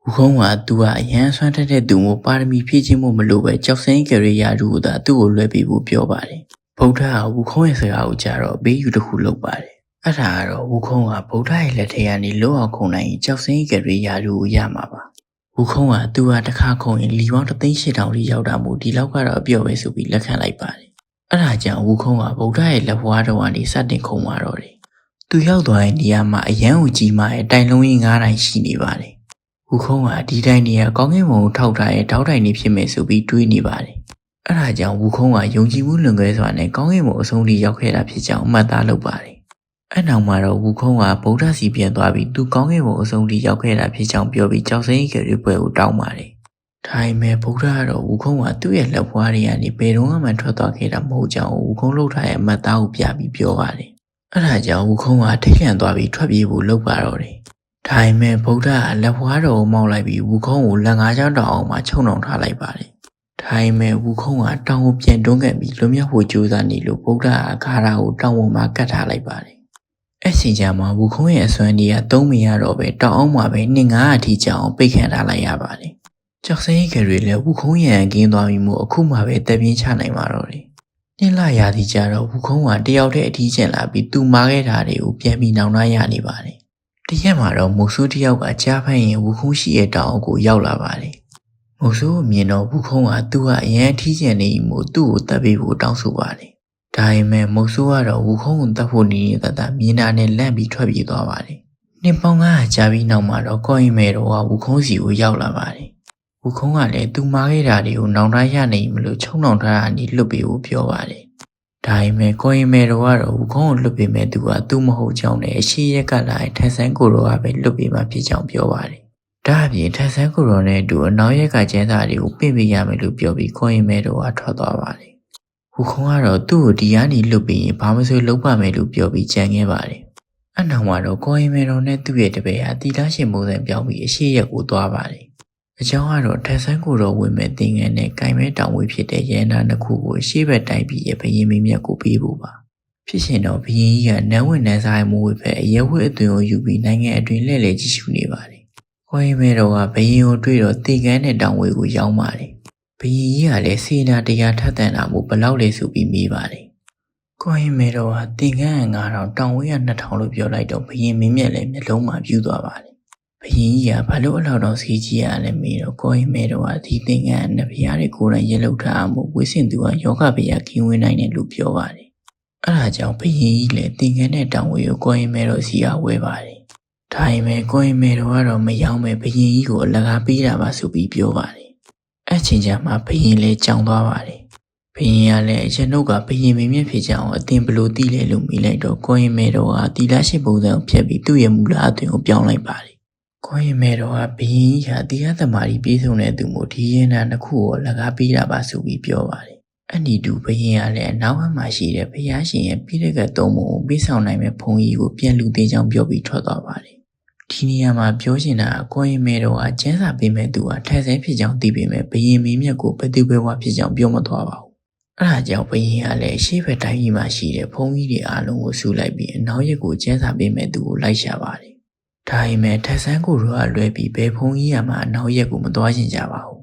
ဦးခုံးကသူကအရန်ဆွမ်းတတ်တဲ့သူမို့ပါရမီဖြည့်ခြင်းမို့မလို့ပဲကြောက်စိမ့်ကလေးရာတို့ကသူ့ကိုလွှဲပေးဖို့ပြောပါတယ်ဗုဒ္ဓကဦးခုံးရဲ့စကားကိုကြားတော့ဘေးယူတစ်ခုလုပ်ပါတယ်အဲ့ဒါကတော့ဦးခုံးကဗုဒ္ဓရဲ့လက်ထဲကနေလွတ်အောင်ခုံနိုင်ရင်ကြောက်စိမ့်ကလေးရာတို့ကိုရမှာပါဦးခုံးကသူကတစ်ခါခုံရင်လီပေါင်း3,800ထိရောက်တာမို့ဒီလောက်ကတော့အပြော့ပဲဆိုပြီးလက်ခံလိုက်ပါတယ်အဲ့ဒါကြောင့်ဦးခုံးကဗုဒ္ဓရဲ့လက်ဘွားတော်ကနေစတင်ခုံသွားတော့တယ်သူရောက်သွားတဲ့နေရာမှာအရန်ကိုကြီးမားတဲ့တိုင်လုံးကြီး9တိုင်ရှိနေပါတယ်ဦးခုံးကဒီတိုင်နေရာကောင်းကင်ဘုံကိုထောက်ထားရဲ့ထောက်တိုင်နေဖြစ်မယ်ဆိုပြီးတွေးနေပါတယ်အဲ့ဒါကြောင့်ဦးခုံးကယုံကြည်မှုလွန်ကဲစွာနဲ့ကောင်းကင်ဘုံအဆုံးထိရောက်ခဲ့တာဖြစ်ကြောင်းအမှတ်သားလုပ်ပါတယ်အဲ့နောက်မှာတော့ဦးခုံးကဗုဒ္ဓစီပြန်သွားပြီးသူကောင်းကင်ဘုံအဆုံးထိရောက်ခဲ့တာဖြစ်ကြောင်းပြောပြီးကြောက်စိမ့်ကလေးပွဲကိုတောင်းပါတယ်ဒါပေမဲ့ဗုဒ္ဓကတော့ဦးခုံးကသူ့ရဲ့လက်ဘွားတွေကနေဘယ်တော့မှထွက်သွားခဲ့တာမဟုတ်ကြောင်းဦးခုံးလှုပ်ထားရဲ့အမှတ်သားကိုပြပြီးပြောပါတယ်အဲ့ဒါကြောင့်ဦးခုံးကထိတ်လန့်သွားပြီးထွက်ပြေးဖို့လုပ်ပါတော့တယ်ဒါပေမဲ့ဗုဒ္ဓကလက်ဘွားတော်ကိုမောင်းလိုက်ပြီးဦးခုံးကိုလက်ငါးချောင်းတောင်အောင်မှချုံနှောင်ထားလိုက်ပါတယ်ဒါပေမဲ့ဦးခုံးကတောင်ကိုပြန်တွန်းကန်ပြီးလွတ်မြောက်ဖို့ကြိုးစားနေလို့ဗုဒ္ဓကခါရာကိုတောင်ပေါ်မှာကတ်ထားလိုက်ပါတယ်အဲ့ချိန်ကျမှဦးခုံးရဲ့အစွမ်းကြီးကသုံးမရတော့ပဲတောင်အောင်မှာပဲ900အထိကျအောင်ပိတ်ခံထားလိုက်ရပါတယ်ကြောက်စိမ့်ကလေးလည်းဦးခုံးရန်ကင်းသွားပြီးမှအခုမှပဲတပြင်းချနိုင်မှာတော့တယ်နှင်းလာရသည်ကြတော့ဦးခုံးကတယောက်တည်းအထီးကျန်လာပြီးသူမားခဲ့တာတွေကိုပြန်ပြီးနောင်နှရနေပါတယ်တရက်မှာတော့မုတ်ဆိုးတယောက်ကကြားဖက်ရင်ဦးခုံးရှိရဲ့တောင်ကိုရောက်လာပါတယ်မုတ်ဆိုးကိုမြင်တော့ဦးခုံးကသူ့ကအရန်အထီးကျန်နေမှုသူ့ကိုတပ်ပေးဖို့တောင်းဆိုပါတယ်ဒါပေမဲ့မုတ်ဆိုးကတော့ဦးခုံးကိုတပ်ဖို့နေနေတာမြင်တာနဲ့လန့်ပြီးထွက်ပြေးသွားပါတယ်နှစ်ပေါင်း900ကြာပြီးနောက်မှာတော့ကော်ရင်မဲတော်ကဦးခုံးစီကိုရောက်လာပါတယ်ဦးခုံးကလည်းသူမားခဲ့တာတွေကိုနောင်တရနေမလို့ချုံနှောင်ထားတာနေလွတ်ပေးဖို့ပြောပါတယ်ဒါပေမဲ့ကိုရင်မဲတော်ကတော့ဦးခုံးကိုလွတ်ပေးမဲ့သူကသူ့မဟုတ်ကြောင်းနဲ့အရှိရက်ကလာတဲ့ထန်ဆန်းကိုတော်ကပဲလွတ်ပေးမှဖြစ်ကြောင်းပြောပါတယ်ဒါအပြင်ထန်ဆန်းကိုတော်နဲ့အတူအနောက်ရက်ကကျန်းစာတွေကိုပြင့်ပေးရမယ်လို့ပြောပြီးကိုရင်မဲတော်ကထွက်သွားပါတယ်ဦးခုံးကတော့သူ့ကိုဒီကနေလွတ်ပေးရင်ဘာမှမဆိုလုပ်ပါမယ်လို့ပြောပြီးကြံခဲ့ပါတယ်အနောက်မှာတော့ကိုရင်မဲတော်နဲ့သူ့ရဲ့တပည့်ဟာတီလာရှင်ပုံစံပြောင်းပြီးအရှိရက်ကိုသွားပါတယ်အကြောင်းကတော့ထန်ဆန်းကိုတော်ဝင်မဲ့တင်ငန်းနဲ့ကိုင်မဲတောင်ဝေးဖြစ်တဲ့ရဲနာနှစ်ခုကိုရှေ့ဘက်တိုက်ပြီးရဘရင်မင်းမြတ်ကိုပေးဖို့ပါဖြစ်ရှင်တော့ဘရင်ကြီးကနန်းဝင်နန်းစားမှုဝေးပဲအရဲဝဲအသွင်ကိုယူပြီးနိုင်ငံအတွင်းလှည့်လည်ကြည့်ရှုနေပါတယ်ကိုရင်မဲတော်ကဘရင်ကိုတွေ့တော့တင်ငန်းနဲ့တောင်ဝေးကိုရောက်ပါတယ်ဘရင်ကြီးကလည်းစေနာတရားထပ်တန်တာမို့ဘလောက်လဲဆိုပြီးမေးပါတယ်ကိုရင်မဲတော်ကတင်ငန်းက9000တောင်ဝေးက2000လို့ပြောလိုက်တော့ဘရင်မင်းမြတ်လည်းမျက်လုံးမှာပြူးသွားပါတယ်ဘရင်ကြီးကဘာလို့အလောက်တော့စီးကြီးရလဲမေးတော့ကိုရင်မဲတော့ဒီသင်္ကန်းနဲ့ဘုရားတွေကိုယ်တိုင်ရေလောက်ထားမှုဝိစင်သူကယောဂဘုရားကင်းဝေးနိုင်တယ်လို့ပြောပါတယ်အဲ့ဒါကြောင့်ဘရင်ကြီးလည်းသင်္ကန်းနဲ့တောင်ဝေကိုကိုရင်မဲတော့စီအားဝဲပါတယ်ဒါပေမဲ့ကိုရင်မဲတော့ကတော့မယောင်းမဲ့ဘရင်ကြီးကိုအလကားပေးတာပါဆိုပြီးပြောပါတယ်အဲ့ချိန်ကျမှဘရင်လည်းကြောင်သွားပါတယ်ဘရင်ကလည်းအရင်တော့ကဘရင်မင်းမြတ်ဖြစ်ကြအောင်အသင်ဘလို့တီးလဲလို့မိလိုက်တော့ကိုရင်မဲတော့ကတီလာရှိပုံစံကိုဖျက်ပြီးသူ့ရဲ့မူလအသွင်ကိုပြောင်းလိုက်ပါတယ်ကိုရင်မဲတော်ကဘရင်ကြီးဟာတရားသမားကြီးပြေဆုံးတဲ့သူမို့ဒီရင်နာနှစ်ခုကိုလကားပေးတာပါဆိုပြီးပြောပါတယ်အဲ့ဒီတူဘရင်ကလည်းအနောက်ဘက်မှာရှိတဲ့ဘုရားရှင်ရဲ့ပြိတ္တကသုံးပုံကိုပေးဆောင်နိုင်မဲ့ဘုန်းကြီးကိုပြန်လူသေးချောင်းပြောပြီးထွက်သွားပါတယ်ဒီနေရာမှာပြောချင်တာကကိုရင်မဲတော်ကကျန်းစာပေးမဲ့သူကထက်ဆဲဖြစ်ကြောင်းသိပေမဲ့ဘရင်မင်းမြတ်ကိုဘယ်သူပဲဝဖြစ်ကြောင်းပြောမသွားပါဘူးအဲ့ဒါကြောင့်ဘရင်ကလည်းရှေ့ဘက်တိုင်းကြီးမှာရှိတဲ့ဘုန်းကြီးတွေအားလုံးကိုစုလိုက်ပြီးအနောက်ရက်ကိုကျန်းစာပေးမဲ့သူကိုလိုက်ရှာပါတယ်ဒါပေမဲ့ထက်ဆန်းကိုတော့လွဲပြီးဘယ်ဖုန်းကြီးရမှာအနောက်ရက်ကိုမသွားချင်ကြပါဘူး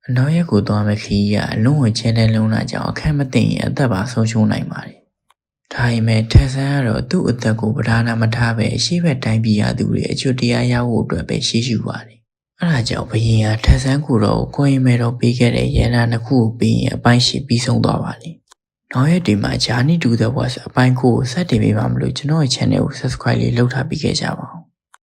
အနောက်ရက်ကိုသွားမဲ့ခီးကအလုံးဝင်ချင်းတဲ့လုံးလာကြောင်အခက်မသိရင်အသက်ပါဆုံးရှုံးနိုင်ပါတယ်ဒါပေမဲ့ထက်ဆန်းကတော့သူ့အသက်ကိုပဓာနာမထားပဲအရှိဘက်တိုင်းပြည်ရသူတွေအချွတ်တရားရဖို့အတွက်ပဲရှေ့ရှုပါတယ်အဲ့ဒါကြောင့်ဘရင်ကထက်ဆန်းကိုတော့ကိုရင်မဲတော့ပေးခဲ့တဲ့ရန်နာနှစ်ခုကိုပြီးရင်အပိုင်းရှိပြီးဆုံးသွားပါတယ်နောက်ရက်ဒီမှာ Journey to the West အပိုင်းကိုစတင်ပေးပါမလို့ကျွန်တော်ရဲ့ channel ကို subscribe လေးလုပ်ထားပေးခဲ့ကြပါဦး